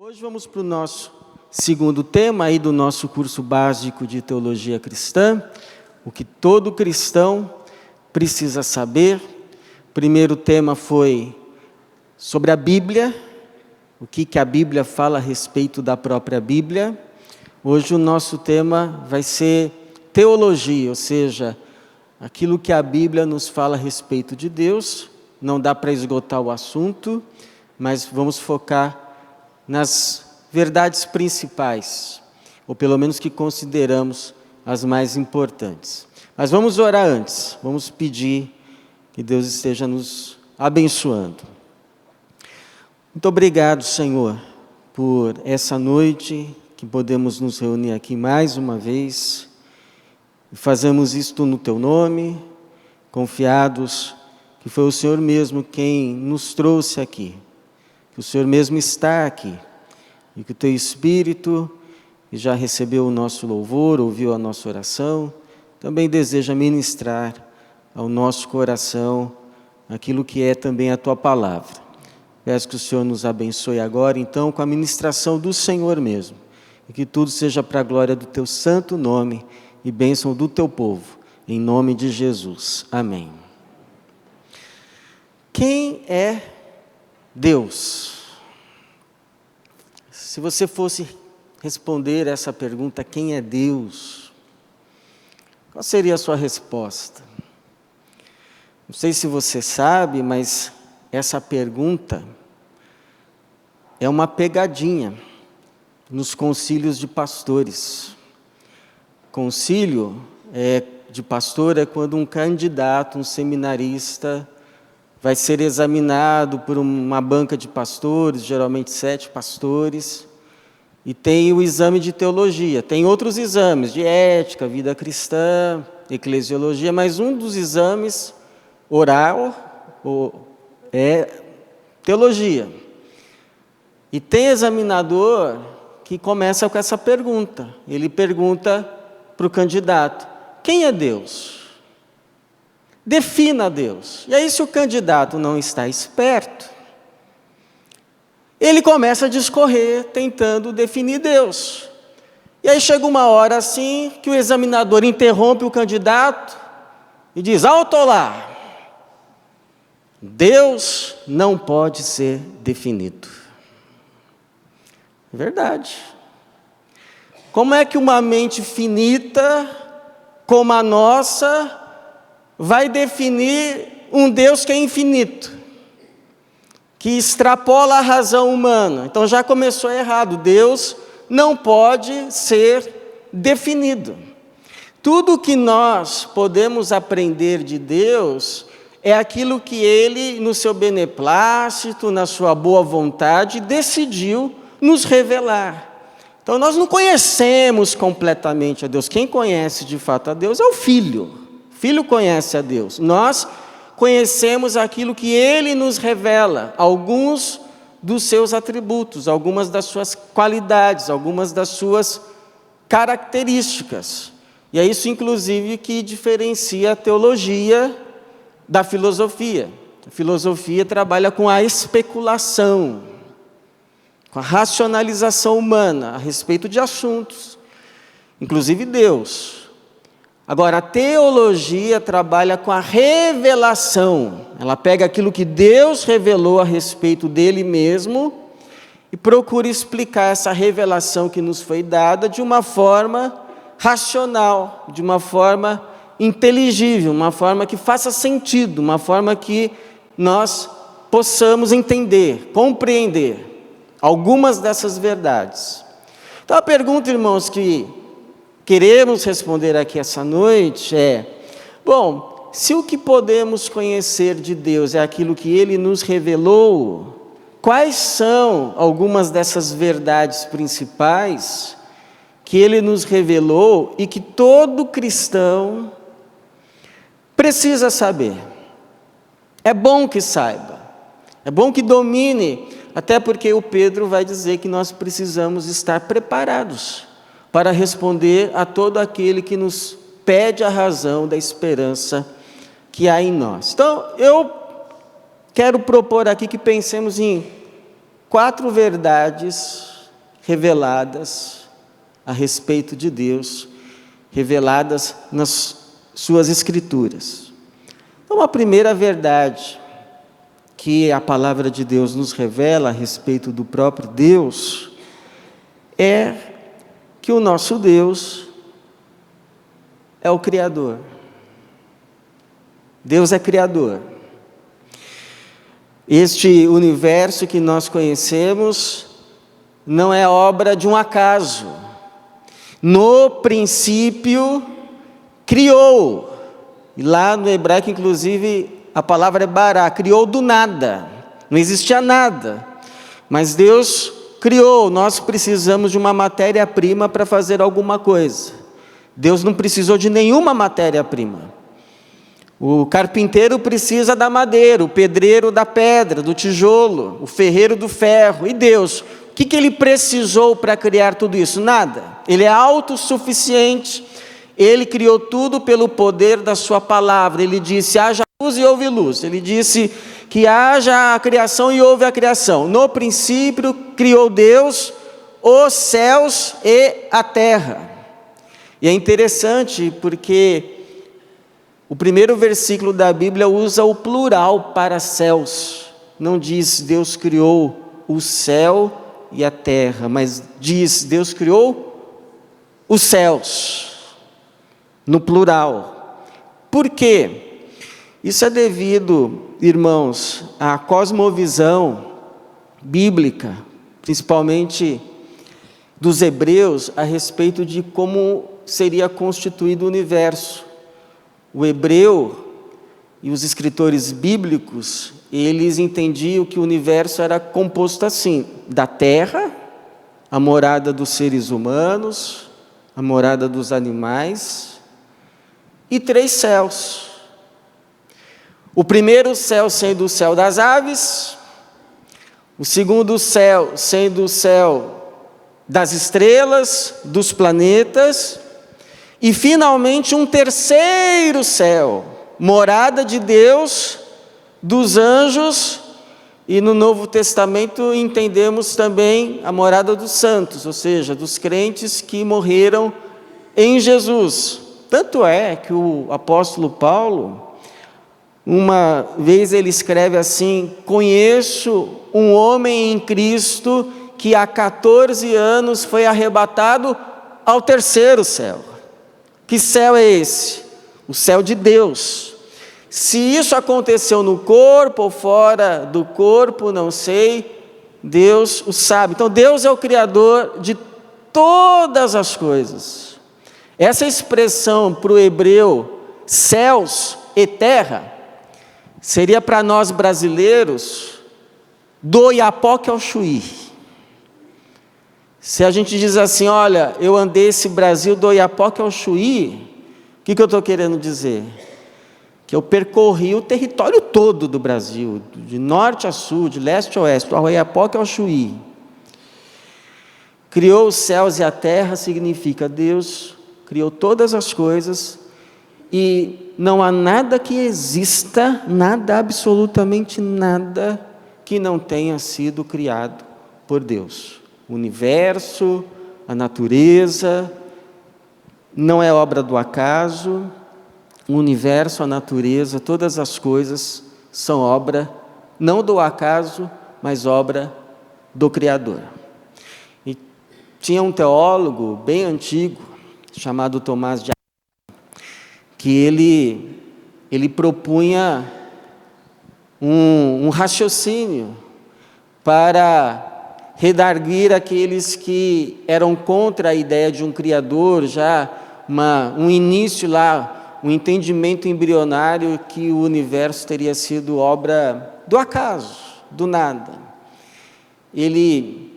Hoje vamos para o nosso segundo tema aí do nosso curso básico de teologia cristã, o que todo cristão precisa saber. O primeiro tema foi sobre a Bíblia, o que a Bíblia fala a respeito da própria Bíblia. Hoje o nosso tema vai ser teologia, ou seja, aquilo que a Bíblia nos fala a respeito de Deus. Não dá para esgotar o assunto, mas vamos focar nas verdades principais, ou pelo menos que consideramos as mais importantes. Mas vamos orar antes, vamos pedir que Deus esteja nos abençoando. Muito obrigado, Senhor, por essa noite que podemos nos reunir aqui mais uma vez, e fazemos isto no Teu nome, confiados que foi o Senhor mesmo quem nos trouxe aqui, que o Senhor mesmo está aqui, e que o Teu Espírito, que já recebeu o nosso louvor, ouviu a nossa oração, também deseja ministrar ao nosso coração aquilo que é também a Tua Palavra. Peço que o Senhor nos abençoe agora, então, com a ministração do Senhor mesmo, e que tudo seja para a glória do Teu santo nome e bênção do Teu povo, em nome de Jesus. Amém. Quem é Deus? Se você fosse responder essa pergunta, quem é Deus? Qual seria a sua resposta? Não sei se você sabe, mas essa pergunta é uma pegadinha nos concílios de pastores. Concílio de pastor é quando um candidato, um seminarista, vai ser examinado por uma banca de pastores, geralmente 7 pastores, e tem o exame de teologia. Tem outros exames de ética, vida cristã, eclesiologia, mas um dos exames oral é teologia. E tem examinador que começa com essa pergunta. Ele pergunta para o candidato: quem é Deus? Defina Deus. E aí, se o candidato não está esperto, ele começa a discorrer, tentando definir Deus. E aí chega uma hora assim, que o examinador interrompe o candidato e diz: alto lá! Deus não pode ser definido. É verdade. Como é que uma mente finita, como a nossa, vai definir um Deus que é infinito, que extrapola a razão humana? Então já começou errado. Deus não pode ser definido. Tudo que nós podemos aprender de Deus é aquilo que Ele, no seu beneplácito, na sua boa vontade, decidiu nos revelar. Então nós não conhecemos completamente a Deus. Quem conhece de fato a Deus é o Filho. O Filho conhece a Deus. Nós conhecemos aquilo que Ele nos revela, alguns dos seus atributos, algumas das suas qualidades, algumas das suas características. E é isso, inclusive, que diferencia a teologia da filosofia. A filosofia trabalha com a especulação, com a racionalização humana a respeito de assuntos, inclusive Deus. Agora, a teologia trabalha com a revelação. Ela pega aquilo que Deus revelou a respeito dele mesmo e procura explicar essa revelação que nos foi dada de uma forma racional, de uma forma inteligível, uma forma que faça sentido, uma forma que nós possamos entender, compreender algumas dessas verdades. Então a pergunta, irmãos, que queremos responder aqui essa noite é: bom, se o que podemos conhecer de Deus é aquilo que Ele nos revelou, quais são algumas dessas verdades principais que Ele nos revelou e que todo cristão precisa saber? É bom que saiba, é bom que domine, até porque o Pedro vai dizer que nós precisamos estar preparados para responder a todo aquele que nos pede a razão da esperança que há em nós. Então, eu quero propor aqui que pensemos em 4 verdades reveladas a respeito de Deus, reveladas nas suas Escrituras. Então, a primeira verdade que a palavra de Deus nos revela a respeito do próprio Deus é que o nosso Deus é o Criador. Deus é Criador. Este universo que nós conhecemos não é obra de um acaso. No princípio, criou. E lá no hebraico, inclusive, a palavra é bará, criou do nada. Não existia nada. Mas Deus criou. Nós precisamos de uma matéria-prima para fazer alguma coisa. Deus não precisou de nenhuma matéria-prima. O carpinteiro precisa da madeira, o pedreiro da pedra, do tijolo, o ferreiro do ferro. E Deus, o que ele precisou para criar tudo isso? Nada. Ele é autossuficiente. Ele criou tudo pelo poder da sua palavra. Ele disse, haja luz e houve luz. Ele disse que haja a criação e houve a criação. No princípio, criou Deus os céus e a terra. E é interessante porque o primeiro versículo da Bíblia usa o plural para céus. Não diz Deus criou o céu e a terra, mas diz Deus criou os céus, no plural. Por quê? Isso é devido, irmãos, à cosmovisão bíblica, principalmente dos hebreus, a respeito de como seria constituído o universo. O hebreu e os escritores bíblicos, eles entendiam que o universo era composto assim, da terra, a morada dos seres humanos, a morada dos animais, e 3 céus. O primeiro céu sendo o céu das aves, o segundo céu sendo o céu das estrelas, dos planetas, e finalmente um terceiro céu, morada de Deus, dos anjos, e no Novo Testamento entendemos também a morada dos santos, ou seja, dos crentes que morreram em Jesus. Tanto é que o apóstolo Paulo, uma vez ele escreve assim, conheço um homem em Cristo que há 14 anos foi arrebatado ao terceiro céu. Que céu é esse? O céu de Deus. Se isso aconteceu no corpo ou fora do corpo, não sei, Deus o sabe. Então Deus é o Criador de todas as coisas. Essa expressão para o hebreu, céus e terra, seria para nós brasileiros, do Iapoque ao Chuí. Se a gente diz assim, olha, eu andei esse Brasil do Iapoque ao Chuí, o que eu estou querendo dizer? Que eu percorri o território todo do Brasil, de norte a sul, de leste a oeste, do Iapoque ao Chuí. Criou os céus e a terra, significa Deus criou todas as coisas, e não há nada que exista, nada, absolutamente nada, que não tenha sido criado por Deus. O universo, a natureza, não é obra do acaso. O universo, a natureza, todas as coisas são obra, não do acaso, mas obra do Criador. E tinha um teólogo bem antigo, chamado Tomás de Aquino, que ele propunha um raciocínio para redarguir aqueles que eram contra a ideia de um Criador, já um início lá, um entendimento embrionário que o universo teria sido obra do acaso, do nada. Ele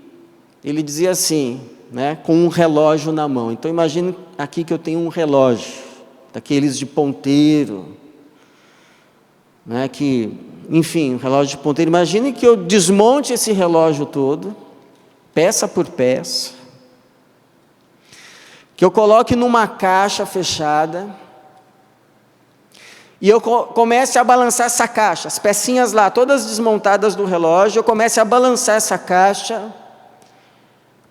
dizia assim, né, com um relógio na mão. Então imagine aqui que eu tenho um relógio, daqueles de ponteiro, né, enfim, um relógio de ponteiro. Imagine que eu desmonte esse relógio todo, peça por peça, que eu coloque numa caixa fechada, e eu comece a balançar essa caixa, as pecinhas lá, todas desmontadas do relógio, eu comece a balançar essa caixa,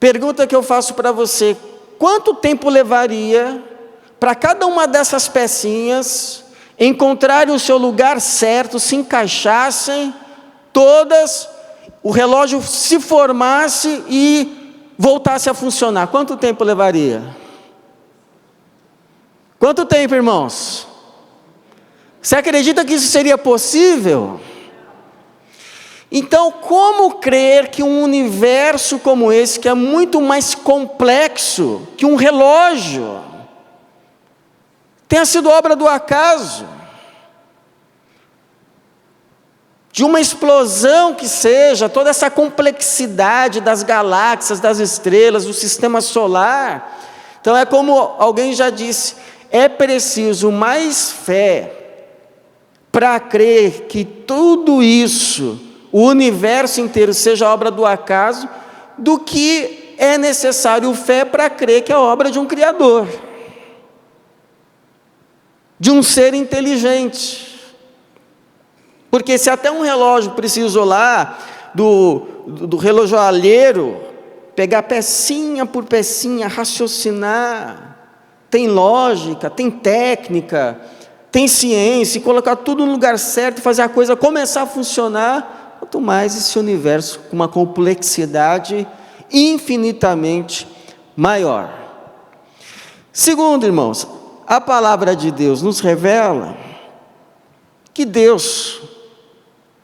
Pergunta que eu faço para você: quanto tempo levaria para cada uma dessas pecinhas encontrarem o seu lugar certo, se encaixassem todas, o relógio se formasse e voltasse a funcionar? Quanto tempo levaria? Quanto tempo, irmãos? Você acredita que isso seria possível? Então, como crer que um universo como esse, que é muito mais complexo que um relógio, tenha sido obra do acaso? De uma explosão que seja, toda essa complexidade das galáxias, das estrelas, do sistema solar. Então é como alguém já disse, é preciso mais fé para crer que tudo isso, o universo inteiro, seja obra do acaso, do que é necessário fé para crer que é obra de um Criador, de um ser inteligente. Porque se até um relógio precisou lá do relojoalheiro pegar pecinha por pecinha, raciocinar, tem lógica, tem técnica, tem ciência, e colocar tudo no lugar certo e fazer a coisa começar a funcionar, quanto mais esse universo com uma complexidade infinitamente maior. Segundo, irmãos, a palavra de Deus nos revela que Deus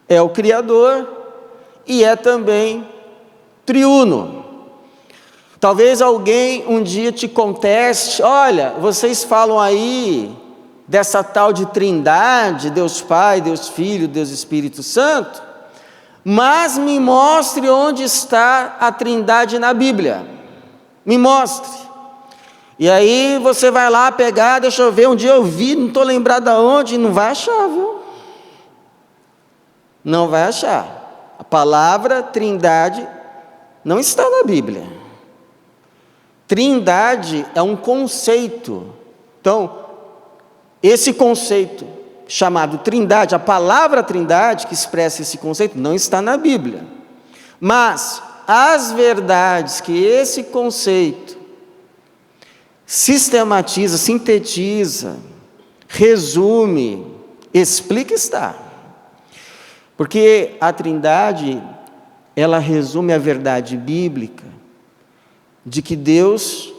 é o Criador e é também triuno. Talvez alguém um dia te conteste: olha, vocês falam aí dessa tal de trindade, Deus Pai, Deus Filho, Deus Espírito Santo, mas me mostre onde está a trindade na Bíblia, me mostre. E aí você vai lá pegar, deixa eu ver, um dia eu vi, não estou lembrado aonde, não vai achar, viu? Não vai achar. A palavra trindade não está na Bíblia. Trindade é um conceito. Então, esse conceito chamado trindade, a palavra trindade que expressa esse conceito, não está na Bíblia. Mas as verdades que esse conceito sistematiza, sintetiza, resume, explica, está. Porque a trindade, ela resume a verdade bíblica de que Deus,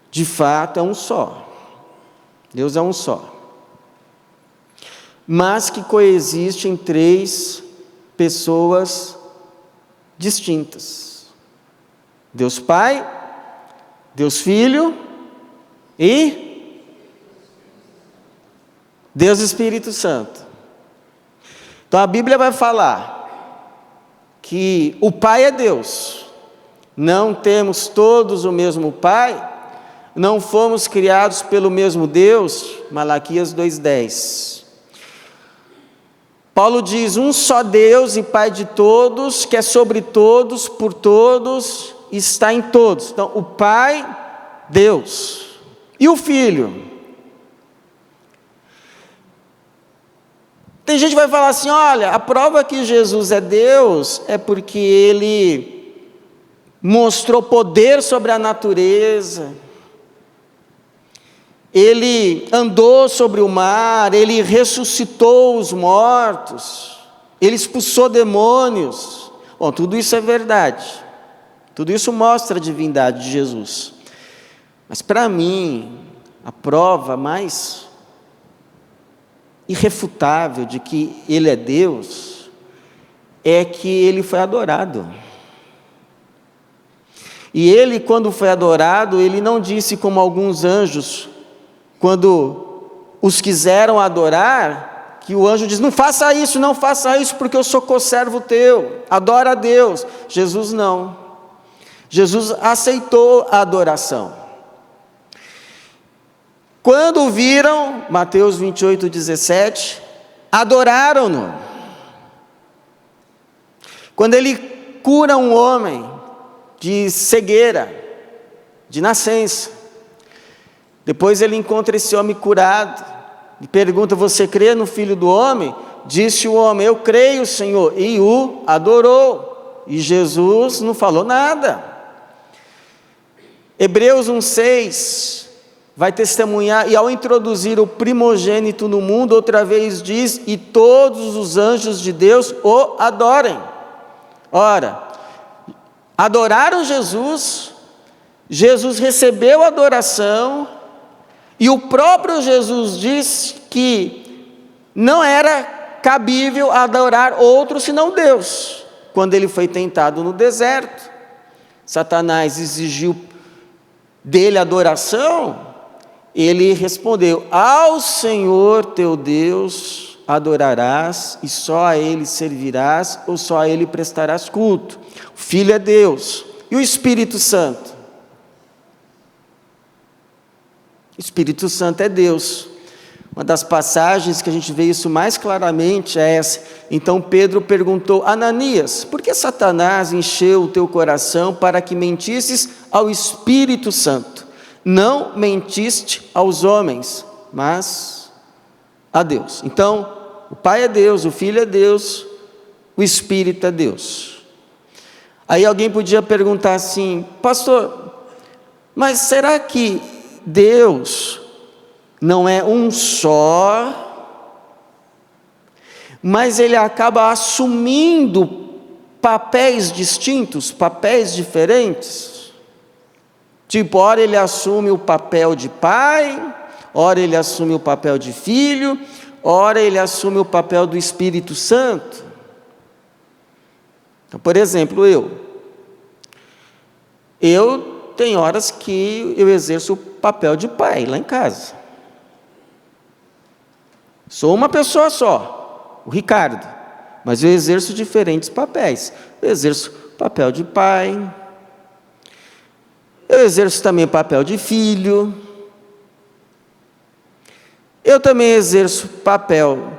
de fato, é um só. Deus é um só. Mas que coexiste em três pessoas distintas: Deus Pai, Deus Filho e Deus Espírito Santo. Então a Bíblia vai falar que o Pai é Deus, não temos todos o mesmo Pai, não fomos criados pelo mesmo Deus, Malaquias 2:10. Paulo diz: um só Deus e Pai de todos, que é sobre todos, por todos, está em todos. Então o Pai, Deus, e o Filho. Tem gente que vai falar assim: olha, a prova que Jesus é Deus é porque Ele mostrou poder sobre a natureza, Ele andou sobre o mar, Ele ressuscitou os mortos, Ele expulsou demônios. Bom, tudo isso é verdade, tudo isso mostra a divindade de Jesus. Mas para mim, a prova mais irrefutável de que Ele é Deus é que Ele foi adorado. E Ele, quando foi adorado, Ele não disse como alguns anjos, quando os quiseram adorar, que o anjo diz: não faça isso, não faça isso, porque eu sou conservo teu, adora a Deus. Jesus não. Jesus aceitou a adoração. Quando o viram, Mateus 28:17, adoraram-no. Quando Ele cura um homem de cegueira, de nascença, depois Ele encontra esse homem curado, e pergunta: você crê no Filho do Homem? Disse o homem: eu creio, Senhor, e o adorou. E Jesus não falou nada. Hebreus 1,6 vai testemunhar, e ao introduzir o primogênito no mundo, outra vez diz, e todos os anjos de Deus o adorem. Ora, adoraram Jesus, Jesus recebeu a adoração, e o próprio Jesus diz que não era cabível adorar outro senão Deus. Quando ele foi tentado no deserto, Satanás exigiu dele adoração, ele respondeu, ao Senhor teu Deus adorarás, e só a Ele servirás, ou só a Ele prestarás culto. O Filho é Deus, e o Espírito Santo? O Espírito Santo é Deus. Uma das passagens que a gente vê isso mais claramente é essa. Então Pedro perguntou, Ananias, por que Satanás encheu o teu coração para que mentisses ao Espírito Santo? Não mentiste aos homens, mas a Deus. Então, o Pai é Deus, o Filho é Deus, o Espírito é Deus. Aí alguém podia perguntar assim, pastor, mas será que Deus não é um só, mas ele acaba assumindo papéis distintos, papéis diferentes? Tipo, ora ele assume o papel de pai, ora ele assume o papel de filho, ora ele assume o papel do Espírito Santo. Então, por exemplo, eu tenho horas que eu exerço o papel de pai lá em casa. Sou uma pessoa só, o Ricardo, mas eu exerço diferentes papéis. Eu exerço o papel de pai, eu exerço também o papel de filho, eu também exerço o papel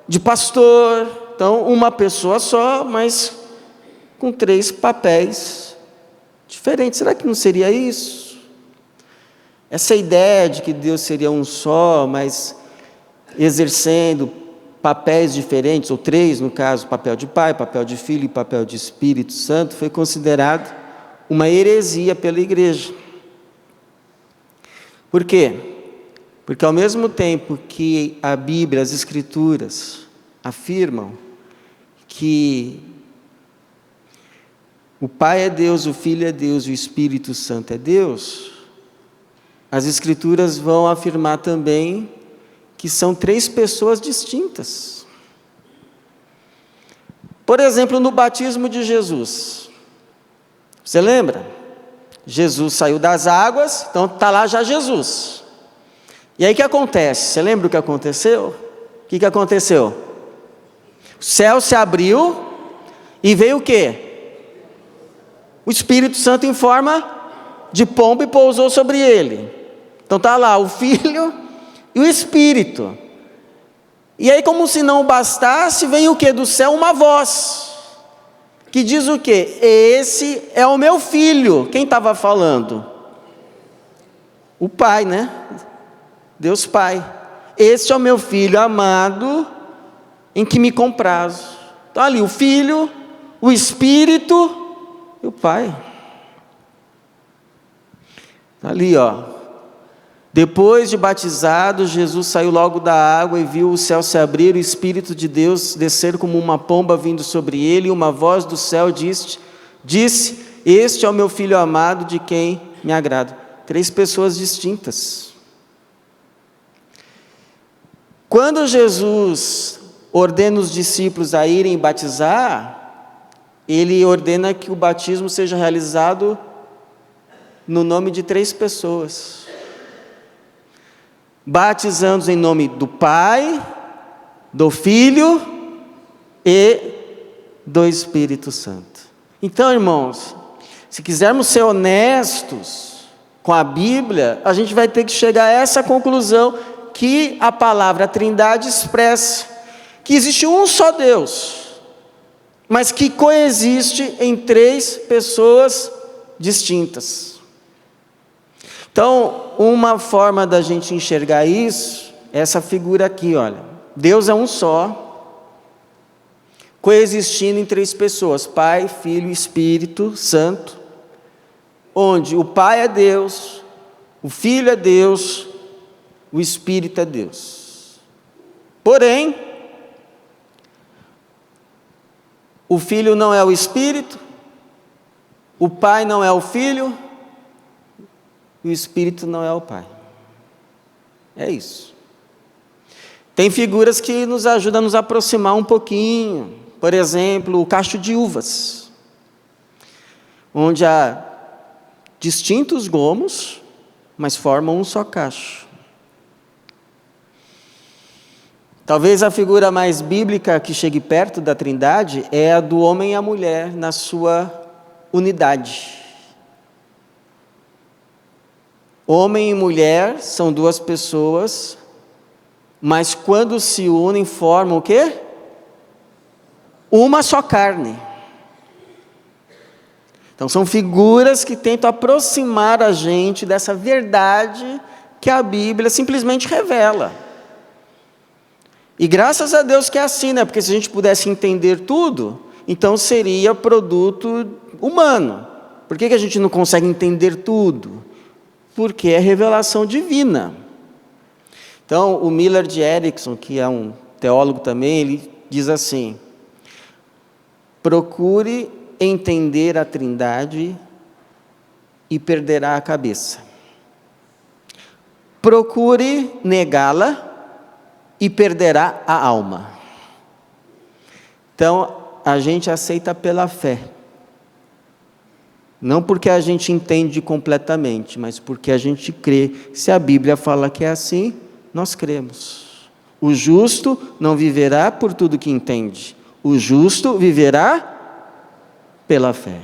de pastor. Então, uma pessoa só, mas com 3 papéis diferentes. Será que não seria isso? Essa ideia de que Deus seria um só, mas exercendo papéis diferentes, ou 3 no caso, papel de pai, papel de filho e papel de Espírito Santo, foi considerado uma heresia pela igreja. Por quê? Porque ao mesmo tempo que a Bíblia, as Escrituras, afirmam que o Pai é Deus, o Filho é Deus e o Espírito Santo é Deus, as Escrituras vão afirmar também que são 3 pessoas distintas. Por exemplo, no batismo de Jesus, você lembra? Jesus saiu das águas, então está lá já Jesus. E aí o que acontece? Você lembra o que aconteceu? O que aconteceu? O céu se abriu e veio o quê? O Espírito Santo em forma de pomba e pousou sobre ele. Então está lá o Filho e o Espírito. E aí, como se não bastasse, vem o quê? Do céu uma voz que diz o quê? Esse é o meu filho. Quem estava falando? O Pai, né? Deus Pai. Esse é o meu filho amado, em que me comprazo. Então ali o Filho, o Espírito e o Pai. Ali, ó. Depois de batizado, Jesus saiu logo da água e viu o céu se abrir, o Espírito de Deus descer como uma pomba vindo sobre ele, e uma voz do céu disse, este é o meu Filho amado, de quem me agrado. 3 pessoas distintas. Quando Jesus ordena os discípulos a irem batizar, ele ordena que o batismo seja realizado no nome de 3 pessoas. Batizando em nome do Pai, do Filho e do Espírito Santo. Então, irmãos, se quisermos ser honestos com a Bíblia, a gente vai ter que chegar a essa conclusão que a palavra Trindade expressa, que existe um só Deus, mas que coexiste em 3 pessoas distintas. Então, uma forma da gente enxergar isso, é essa figura aqui, olha. Deus é um só, coexistindo em 3 pessoas, Pai, Filho e Espírito Santo. onde o Pai é Deus, o Filho é Deus, o Espírito é Deus. Porém, o Filho não é o Espírito, o Pai não é o Filho, e o Espírito não é o Pai. É isso. Tem figuras que nos ajudam a nos aproximar um pouquinho. Por exemplo, o cacho de uvas, onde há distintos gomos, mas formam um só cacho. Talvez a figura mais bíblica que chegue perto da Trindade é a do homem e a mulher na sua unidade. Homem e mulher são duas pessoas, mas quando se unem formam o quê? Uma só carne. Então são figuras que tentam aproximar a gente dessa verdade que a Bíblia simplesmente revela. E graças a Deus que é assim, né? Porque se a gente pudesse entender tudo, então seria produto humano. Por que a gente não consegue entender tudo? Porque é revelação divina. Então, o Millard Erickson, que é um teólogo também, ele diz assim: procure entender a Trindade e perderá a cabeça. Procure negá-la e perderá a alma. Então, a gente aceita pela fé. Não porque a gente entende completamente, mas porque a gente crê. Se a Bíblia fala que é assim, nós cremos. O justo não viverá por tudo que entende. O justo viverá pela fé.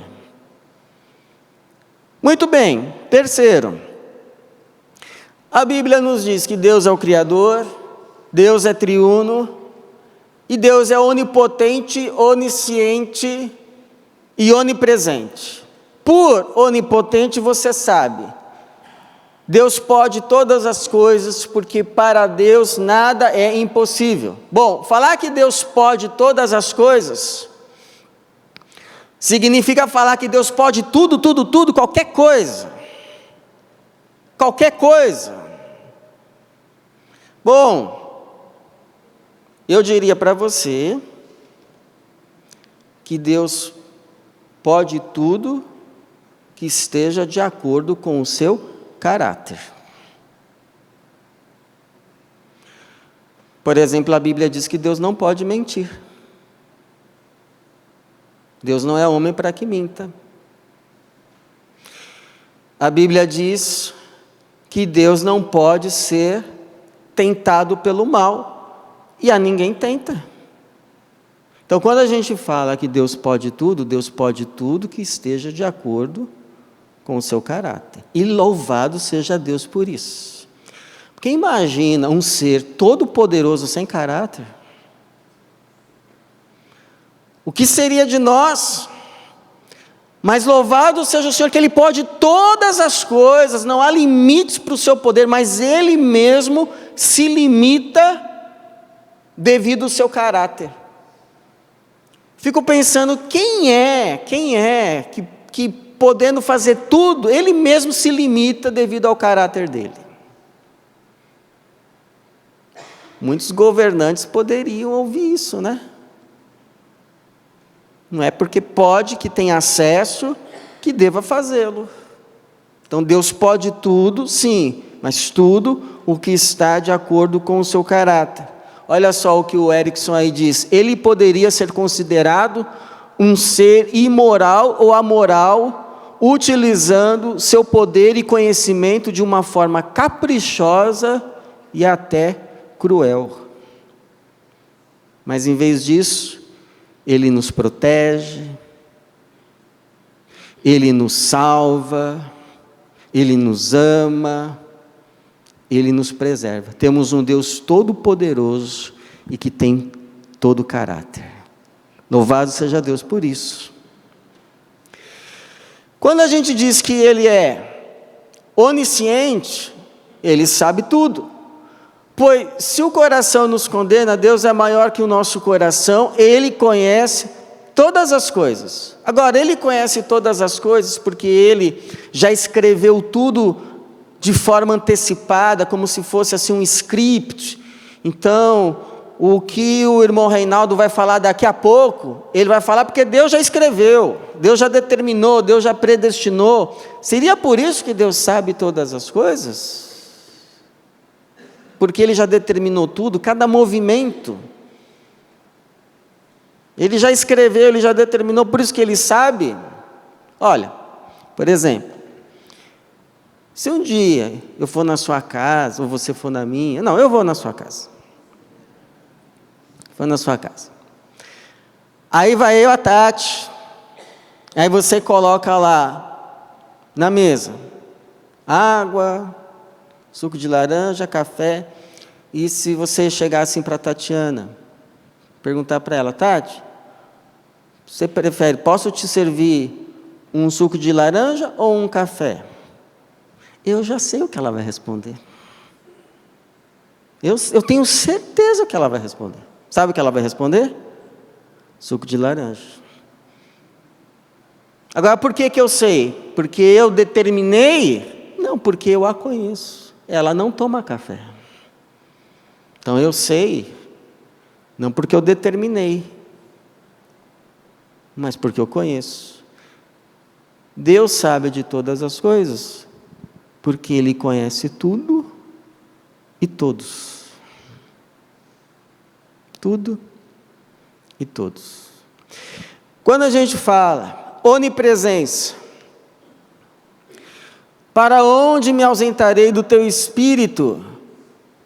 Muito bem, terceiro. A Bíblia nos diz que Deus é o Criador, Deus é triuno, e Deus é onipotente, onisciente e onipresente. Por onipotente você sabe, Deus pode todas as coisas, porque para Deus nada é impossível. Bom, falar que Deus pode todas as coisas, significa falar que Deus pode tudo, tudo, tudo, qualquer coisa. Qualquer coisa. Bom, eu diria para você que Deus pode tudo que esteja de acordo com o seu caráter. Por exemplo, a Bíblia diz que Deus não pode mentir. Deus não é homem para que minta. A Bíblia diz que Deus não pode ser tentado pelo mal, e a ninguém tenta. Então, quando a gente fala que Deus pode tudo que esteja de acordo com o seu caráter. E louvado seja Deus por isso. Porque imagina um ser todo poderoso sem caráter. O que seria de nós? Mas louvado seja o Senhor que Ele pode todas as coisas, não há limites para o seu poder, mas Ele mesmo se limita devido ao seu caráter. Fico pensando, quem é que podendo fazer tudo, Ele mesmo se limita devido ao caráter dele. Muitos governantes poderiam ouvir isso, né? Não é porque pode, que tem acesso, que deva fazê-lo. Então Deus pode tudo, sim, mas tudo o que está de acordo com o seu caráter. Olha só o que o Erickson aí diz: ele poderia ser considerado um ser imoral ou amoral, utilizando seu poder e conhecimento de uma forma caprichosa e até cruel. Mas em vez disso, Ele nos protege, Ele nos salva, Ele nos ama, Ele nos preserva. Temos um Deus todo-poderoso e que tem todo o caráter. Louvado seja Deus por isso. Quando a gente diz que Ele é onisciente, Ele sabe tudo. Pois se o coração nos condena, Deus é maior que o nosso coração, Ele conhece todas as coisas. Agora, Ele conhece todas as coisas porque Ele já escreveu tudo de forma antecipada, como se fosse assim um script. Então, o que o irmão Reinaldo vai falar daqui a pouco, ele vai falar porque Deus já escreveu, Deus já determinou, Deus já predestinou. Seria por isso que Deus sabe todas as coisas? Porque Ele já determinou tudo, cada movimento. Ele já escreveu, Ele já determinou, por isso que Ele sabe. Olha, por exemplo, se um dia eu for na sua casa, ou você for na minha, não, eu vou na sua casa. Vou na sua casa. Aí vai eu, a Tati, aí você coloca lá, na mesa, água, suco de laranja, café, e se você chegar assim para a Tatiana, perguntar para ela, Tati, você prefere, posso te servir um suco de laranja ou um café? Eu já sei o que ela vai responder. Eu tenho certeza que ela vai responder. Sabe o que ela vai responder? Suco de laranja. Agora, por que eu sei? Porque eu determinei? Não, porque eu a conheço. Ela não toma café. Então eu sei, não porque eu determinei, mas porque eu conheço. Deus sabe de todas as coisas, porque Ele conhece tudo e todos. Tudo e todos. Quando a gente fala onipresença, para onde me ausentarei do teu espírito?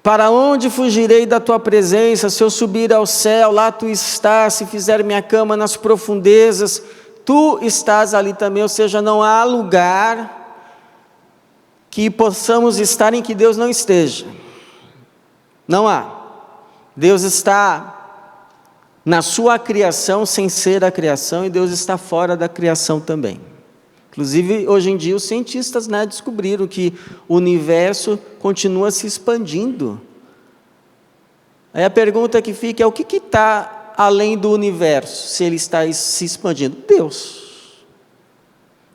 Para onde fugirei da tua presença? Se eu subir ao céu, lá tu estás. Se fizer minha cama nas profundezas, tu estás ali também. Ou seja, não há lugar que possamos estar em que Deus não esteja. Não há. Deus está na sua criação sem ser a criação, e Deus está fora da criação também. Inclusive, hoje em dia, os cientistas descobriram que o universo continua se expandindo. Aí a pergunta que fica é: o que está além do universo, se ele está se expandindo? Deus.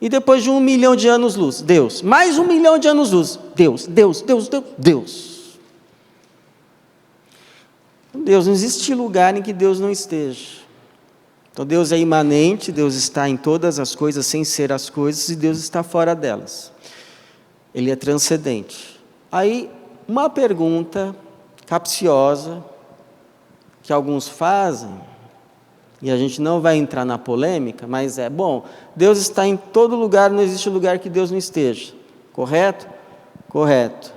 E depois de 1 milhão de anos-luz, Deus. Mais 1 milhão de anos-luz, Deus, Deus, Deus, Deus, Deus. Deus, não existe lugar em que Deus não esteja. Então Deus é imanente, Deus está em todas as coisas sem ser as coisas, e Deus está fora delas. Ele é transcendente. Aí, uma pergunta capciosa que alguns fazem, e a gente não vai entrar na polêmica, mas Deus está em todo lugar, não existe lugar que Deus não esteja. Correto? Correto.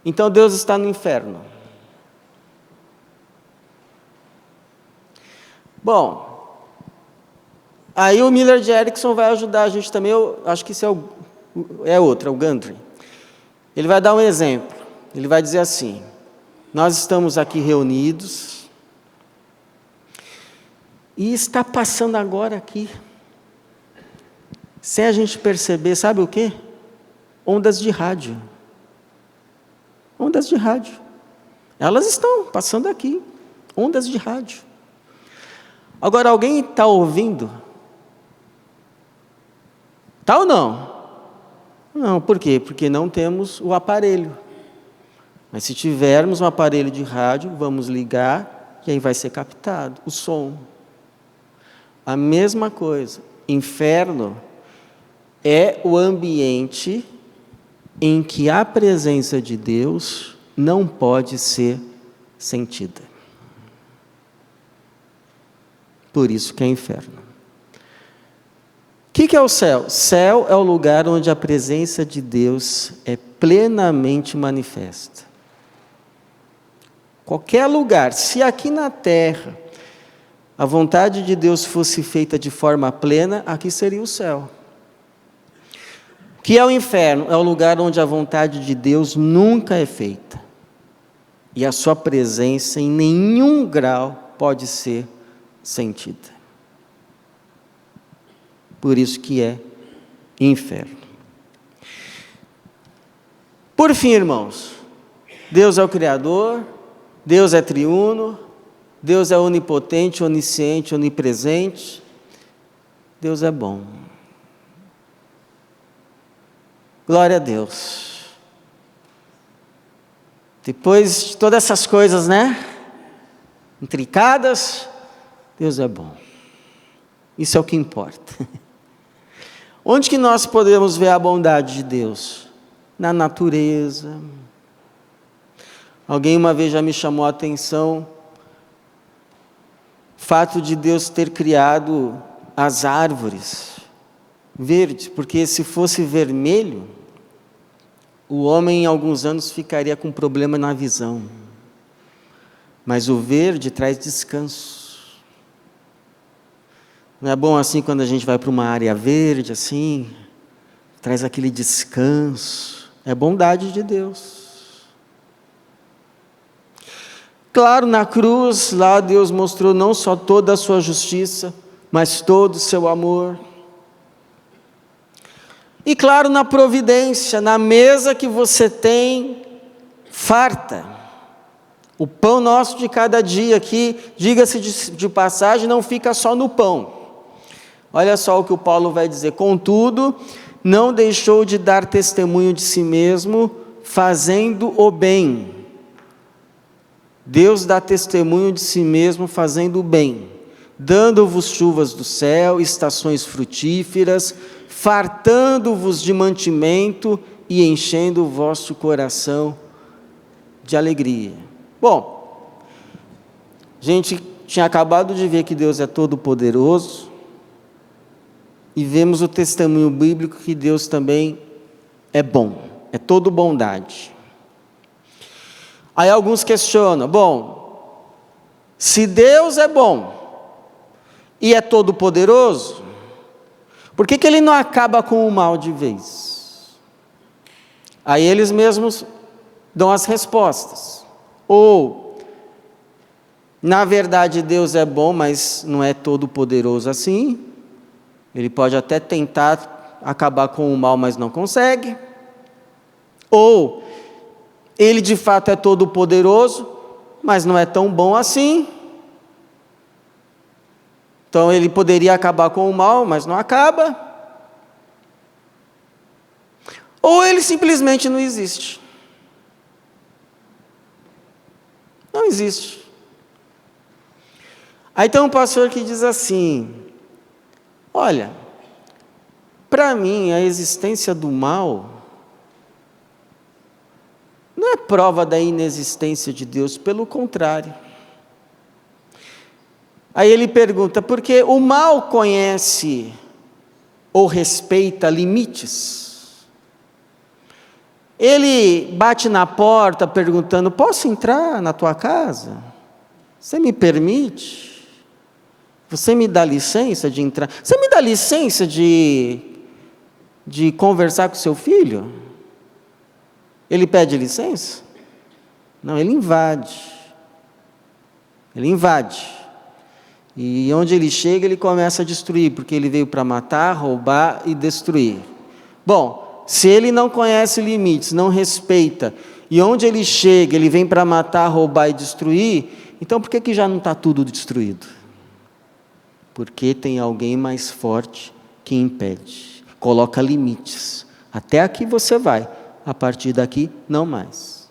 Então Deus está no inferno. Bom, aí o Miller de Erickson vai ajudar a gente também. Eu acho que isso é o Gundry. Ele vai dar um exemplo. Ele vai dizer assim: nós estamos aqui reunidos e está passando agora aqui, sem a gente perceber, sabe o quê? Ondas de rádio. Ondas de rádio. Elas estão passando aqui. Ondas de rádio. Agora, alguém está ouvindo? Está ou não? Não, por quê? Porque não temos o aparelho. Mas se tivermos um aparelho de rádio, vamos ligar e aí vai ser captado o som. A mesma coisa. Inferno é o ambiente em que a presença de Deus não pode ser sentida. Por isso que é inferno. O que é o céu? Céu é o lugar onde a presença de Deus é plenamente manifesta. Qualquer lugar, se aqui na terra a vontade de Deus fosse feita de forma plena, aqui seria o céu. O que é o inferno? É o lugar onde a vontade de Deus nunca é feita. E a sua presença em nenhum grau pode ser sentida. Por isso que é inferno. Por fim, irmãos, Deus é o Criador, Deus é triuno, Deus é onipotente, onisciente, onipresente. Deus é bom. Glória a Deus. Depois de todas essas coisas, né? Intricadas, Deus é bom. Isso é o que importa. Onde que nós podemos ver a bondade de Deus? Na natureza. Alguém uma vez já me chamou a atenção, o fato de Deus ter criado as árvores verdes, porque se fosse vermelho, o homem em alguns anos ficaria com problema na visão. Mas o verde traz descanso. Não é bom assim quando a gente vai para uma área verde, assim, traz aquele descanso. É bondade de Deus. Claro, na cruz, lá Deus mostrou não só toda a sua justiça, mas todo o seu amor. E claro, na providência, na mesa que você tem, farta. O pão nosso de cada dia aqui, diga-se de passagem, não fica só no pão. Olha só o que o Paulo vai dizer. Contudo, não deixou de dar testemunho de si mesmo, fazendo o bem. Deus dá testemunho de si mesmo, fazendo o bem, dando-vos chuvas do céu, estações frutíferas, fartando-vos de mantimento e enchendo o vosso coração de alegria. Bom, a gente tinha acabado de ver que Deus é todo-poderoso e vemos o testemunho bíblico que Deus também é bom, é todo bondade. Aí alguns questionam, bom, se Deus é bom e é todo poderoso, por que Ele não acaba com o mal de vez? Aí eles mesmos dão as respostas. Ou, na verdade Deus é bom, mas não é todo poderoso assim. Ele pode até tentar acabar com o mal, mas não consegue. Ou, Ele de fato é todo poderoso, mas não é tão bom assim. Então Ele poderia acabar com o mal, mas não acaba. Ou Ele simplesmente não existe. Não existe. Aí tem um pastor que diz assim, olha, para mim a existência do mal não é prova da inexistência de Deus, pelo contrário. Aí ele pergunta, porque o mal conhece ou respeita limites? Ele bate na porta perguntando, posso entrar na tua casa? Você me permite? Você me dá licença de entrar? Você me dá licença de conversar com seu filho? Ele pede licença? Não, ele invade. Ele invade. E onde ele chega, ele começa a destruir, porque ele veio para matar, roubar e destruir. Bom, se ele não conhece limites, não respeita, e onde ele chega, ele vem para matar, roubar e destruir, então por que já não está tudo destruído? Porque tem alguém mais forte que impede, coloca limites. Até aqui você vai. A partir daqui, não mais.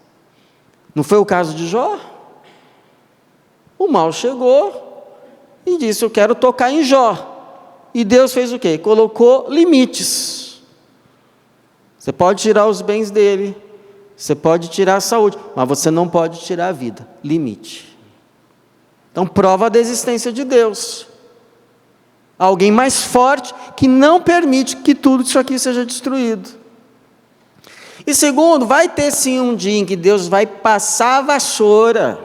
Não foi o caso de Jó? O mal chegou e disse, eu quero tocar em Jó. E Deus fez o quê? Colocou limites. Você pode tirar os bens dele, você pode tirar a saúde, mas você não pode tirar a vida. Limite. Então, prova da existência de Deus. Alguém mais forte que não permite que tudo isso aqui seja destruído. E segundo, vai ter sim um dia em que Deus vai passar a vassoura.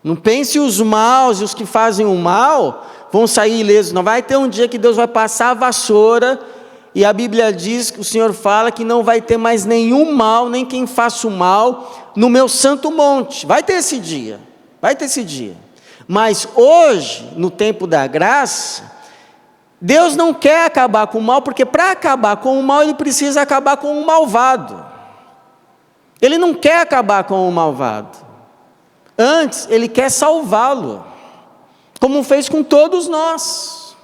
Não pense os maus e os que fazem o mal vão sair ilesos. Não, vai ter um dia que Deus vai passar a vassoura. E a Bíblia diz, que o Senhor fala que não vai ter mais nenhum mal, nem quem faça o mal no meu santo monte. Vai ter esse dia. Vai ter esse dia. Mas hoje, no tempo da graça, Deus não quer acabar com o mal, porque para acabar com o mal, Ele precisa acabar com o malvado. Ele não quer acabar com o malvado. Antes, Ele quer salvá-lo, como fez com todos nós.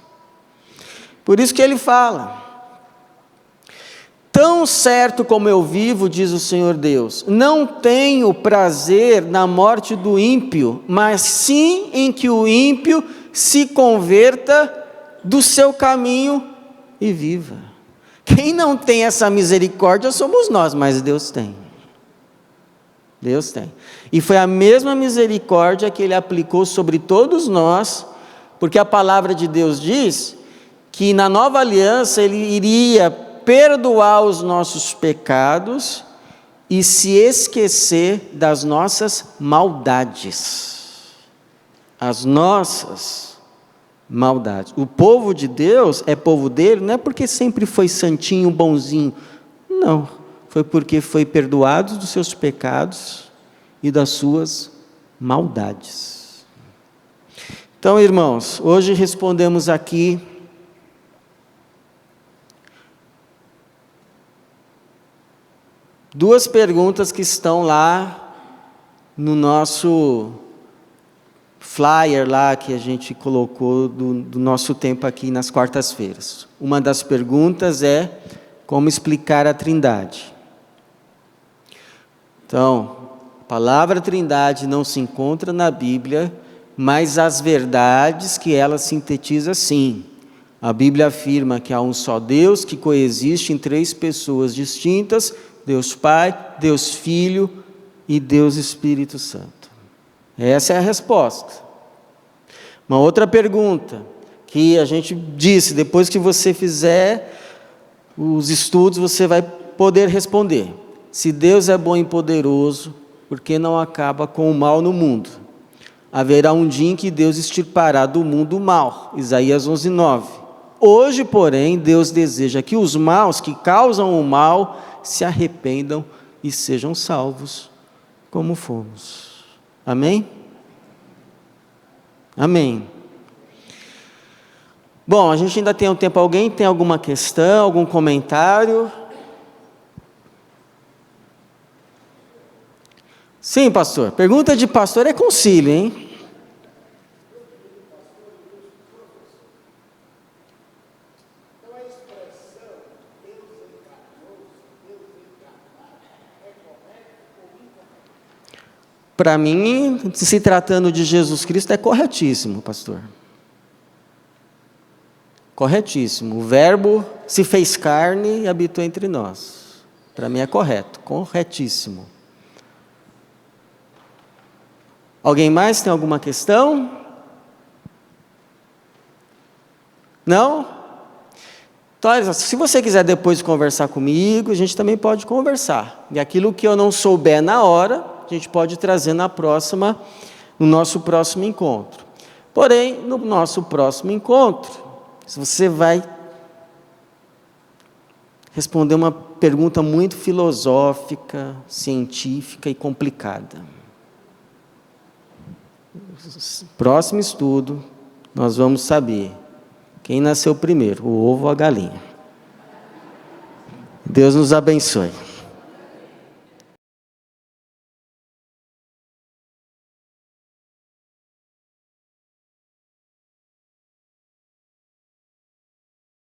Por isso que Ele fala: tão certo como eu vivo, diz o Senhor Deus, não tenho prazer na morte do ímpio, mas sim em que o ímpio se converta do seu caminho e viva. Quem não tem essa misericórdia somos nós, mas Deus tem. Deus tem. E foi a mesma misericórdia que Ele aplicou sobre todos nós, porque a palavra de Deus diz que na nova aliança Ele iria perdoar os nossos pecados e se esquecer das nossas maldades. As nossas maldades. O povo de Deus é povo dele, não é porque sempre foi santinho, bonzinho. Não, foi porque foi perdoado dos seus pecados e das suas maldades. Então, irmãos, hoje respondemos aqui duas perguntas que estão lá no nosso flyer lá que a gente colocou do nosso tempo aqui nas quartas-feiras. Uma das perguntas é: como explicar a Trindade? Então, a palavra Trindade não se encontra na Bíblia, mas as verdades que ela sintetiza, sim. A Bíblia afirma que há um só Deus que coexiste em três pessoas distintas: Deus Pai, Deus Filho e Deus Espírito Santo. Essa é a resposta. Uma outra pergunta que a gente disse, depois que você fizer os estudos, você vai poder responder. Se Deus é bom e poderoso, por que não acaba com o mal no mundo? Haverá um dia em que Deus extirpará do mundo o mal. Isaías 11:9. Hoje, porém, Deus deseja que os maus que causam o mal se arrependam e sejam salvos, como fomos. Amém? Amém. Bom, a gente ainda tem um tempo. Alguém tem alguma questão, algum comentário? Sim, pastor. Pergunta de pastor é concílio, hein? Para mim, se tratando de Jesus Cristo, é corretíssimo, pastor. Corretíssimo. O Verbo se fez carne e habitou entre nós. Para mim é correto, corretíssimo. Alguém mais tem alguma questão? Não? Então, se você quiser depois conversar comigo, a gente também pode conversar. E aquilo que eu não souber na hora, a gente pode trazer no nosso próximo encontro. Porém, no nosso próximo encontro, você vai responder uma pergunta muito filosófica, científica e complicada. No próximo estudo, nós vamos saber quem nasceu primeiro, o ovo ou a galinha. Deus nos abençoe.